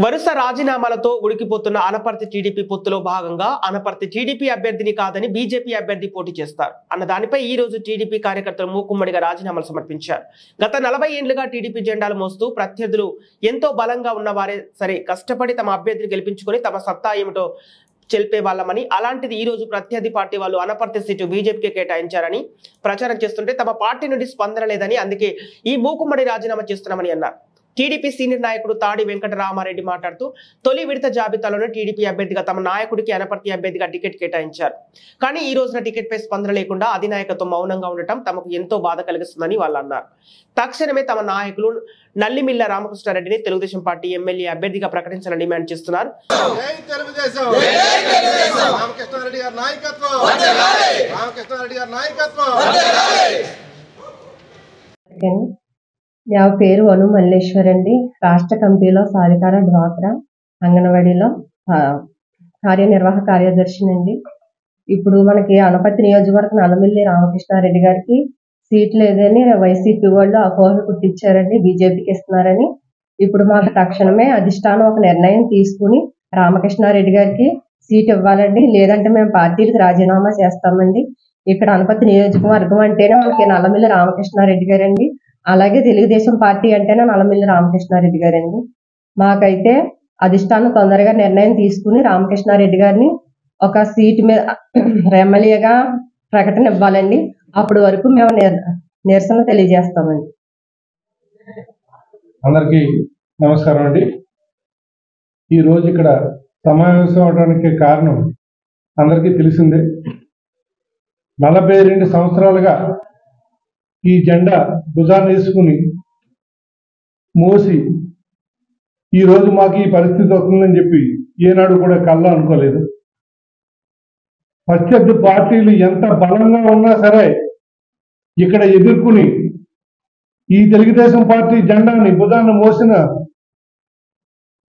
వరుస రాజీనామాలతో ఉడికిపోతున్న అనపర్తి టీడీపీ పొత్తులో భాగంగా అనపర్తి టీడీపీ అభ్యర్థిని కాదని బీజేపీ అభ్యర్థి పోటీ చేస్తారు అన్న దానిపై ఈ రోజు టీడీపీ కార్యకర్తలు మూకుమ్మడిగా రాజీనామాలు సమర్పించారు. గత 40 ఏళ్లుగా టీడీపీ జెండాలు మోస్తూ ప్రత్యర్థులు ఎంతో బలంగా ఉన్నవారే సరే కష్టపడి తమ అభ్యర్థిని గెలిపించుకొని తమ సత్తా ఏమిటో చెల్పే వాళ్ళమని, అలాంటిది ఈ రోజు ప్రత్యర్థి పార్టీ వాళ్ళు అనపర్తి సీటు బీజేపీకి కేటాయించారని ప్రచారం చేస్తుంటే తమ పార్టీ నుండి స్పందన లేదని, అందుకే ఈ మూకుమ్మడి రాజీనామా చేస్తున్నామని అన్నారు. టీడీపీ సీనియర్ నాయకుడు తాడి వెంకటరామారెడ్డి మాట్లాడుతూ తొలి విడత జాబితాలోనే టీడీపీ అభ్యర్థిగా తమ నాయకుడికి అనపర్తి అభ్యర్థిగా టికెట్ కేటాయించారు. కానీ ఈ రోజున టికెట్ పై స్పందన లేకుండా అధినాయకత్వం మౌనంగా ఉండటం తమకు ఎంతో బాధ కలిగిస్తుందని వాళ్ళు అన్నారు. తక్షణమే తమ నాయకులు నల్లిమిల్ల రామకృష్ణారెడ్డిని తెలుగుదేశం పార్టీ ఎమ్మెల్యే అభ్యర్థిగా ప్రకటించాలని డిమాండ్ చేస్తున్నారు. నా పేరు అను మల్లేశ్వర్ అండి. రాష్ట్ర కమిటీలో సాధికార డ్వాక్రా అంగన్వాడీలో కార్యనిర్వాహక కార్యదర్శినండి. ఇప్పుడు మనకి అనపర్తి నియోజకవర్గం నల్లమిల్లి రామకృష్ణారెడ్డి గారికి సీట్ లేదని వైసీపీ వాళ్ళు అపోహలు పుట్టించారండి, బీజేపీకి ఇస్తున్నారని. ఇప్పుడు మాకు తక్షణమే అధిష్టానం ఒక నిర్ణయం తీసుకుని రామకృష్ణారెడ్డి గారికి సీట్ ఇవ్వాలండి, లేదంటే మేము పార్టీలకు రాజీనామా చేస్తామండి. ఇక్కడ అనపర్తి నియోజకవర్గం అంటేనే మనకి నల్లమిల్లి రామకృష్ణారెడ్డి గారండి, అలాగే తెలుగుదేశం పార్టీ అంటేనే నల్లమిల్లి రామకృష్ణారెడ్డి గారండి. మాకైతే అధిష్టానం తొందరగా నిర్ణయం తీసుకుని రామకృష్ణారెడ్డి గారిని ఒక సీటు మీద ఎమ్మెల్యేగా ప్రకటన ఇవ్వాలండి. అప్పటి వరకు మేము నిరసన తెలియజేస్తామండి. అందరికీ నమస్కారం అండి. ఈరోజు ఇక్కడ సమావేశం అవడానికి కారణం అందరికీ తెలిసిందే. 42 సంవత్సరాలుగా ఈ జెండా భుజాన్ని వేసుకుని మోసి ఈరోజు మాకు ఈ పరిస్థితి వస్తుందని చెప్పి ఏనాడు కూడా కల్లా అనుకోలేదు. ప్రత్యర్థి పార్టీలు ఎంత బలంగా ఉన్నా సరే ఇక్కడ ఎదుర్కొని ఈ తెలుగుదేశం పార్టీ జెండాని భుజాన్ని మోసిన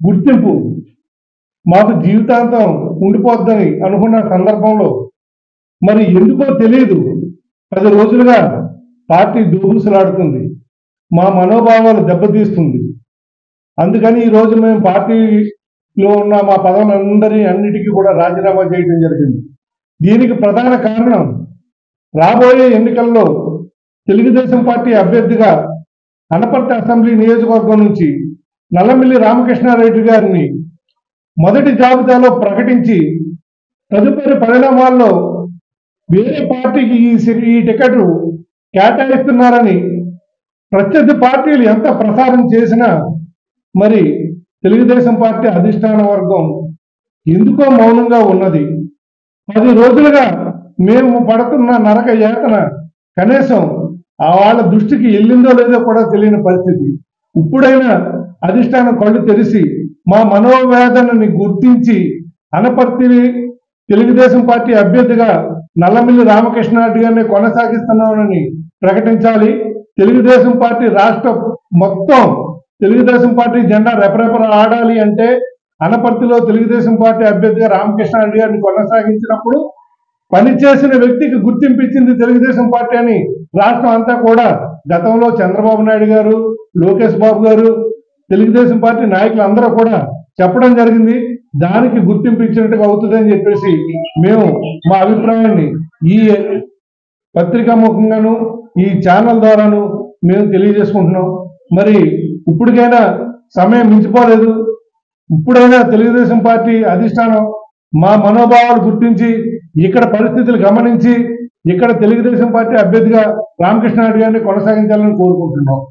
గుర్తింపు మాకు జీవితాంతం ఉండిపోద్దని అనుకున్న సందర్భంలో మరి ఎందుకో తెలియదు 10 రోజులుగా పార్టీ దూబుసలాడుతుంది, మా మనోభావాలు దెబ్బతీస్తుంది. అందుకని ఈరోజు మేము పార్టీలో ఉన్న మా అన్నిటికీ కూడా రాజీనామా చేయడం జరిగింది. దీనికి ప్రధాన కారణం రాబోయే ఎన్నికల్లో తెలుగుదేశం పార్టీ అభ్యర్థిగా అనపర్తి అసెంబ్లీ నియోజకవర్గం నుంచి నల్లమిల్లి రామకృష్ణారెడ్డి గారిని మొదటి జాబితాలో ప్రకటించి తదుపరి పరిణామాల్లో వేరే పార్టీకి ఈ టికెట్ కేటాయిస్తున్నారని ప్రత్యర్థి పార్టీలు ఎంత ప్రసారం చేసినా మరి తెలుగుదేశం పార్టీ అధిష్టాన వర్గం ఎందుకో మౌనంగా ఉన్నది. 10 రోజులుగా మేము పడుతున్న నరక యాతన కనీసం వాళ్ళ దృష్టికి వెళ్ళిందో లేదో కూడా తెలియని పరిస్థితి. ఇప్పుడైనా అధిష్టానం కళ్ళు తెరిచి మా మనోవేదనని గుర్తించి అనపర్తి తెలుగుదేశం పార్టీ అభ్యర్థిగా నల్లమిల్లి రామకృష్ణారెడ్డి గారిని కొనసాగిస్తున్నామని ప్రకటించాలి. తెలుగుదేశం పార్టీ రాష్ట్ర మొత్తం తెలుగుదేశం పార్టీ జెండా రెపరెపర ఆడాలి అంటే అనపర్తిలో తెలుగుదేశం పార్టీ అభ్యర్థిగా రామకృష్ణారెడ్డి గారిని కొనసాగించినప్పుడు పనిచేసిన వ్యక్తికి గుర్తింపించింది తెలుగుదేశం పార్టీ అని రాష్ట్రం అంతా కూడా గతంలో చంద్రబాబు నాయుడు గారు, లోకేష్ బాబు గారు, తెలుగుదేశం పార్టీ నాయకులు అందరూ కూడా చెప్పడం జరిగింది. దానికి గుర్తింపించినట్టుగా అవుతుందని చెప్పేసి మేము మా అభిప్రాయాన్ని ఈ పత్రికా ముఖంగాను ఈ ఛానల్ ద్వారాను మేము తెలియజేసుకుంటున్నాం. మరి ఇప్పటికైనా సమయం మించిపోలేదు. ఇప్పుడైనా తెలుగుదేశం పార్టీ అధిష్టానం మా మనోభావాలు గుర్తించి ఇక్కడ పరిస్థితులు గమనించి ఇక్కడ తెలుగుదేశం పార్టీ అభ్యర్థిగా రామకృష్ణారెడ్డి గారిని కొనసాగించాలని కోరుకుంటున్నాం.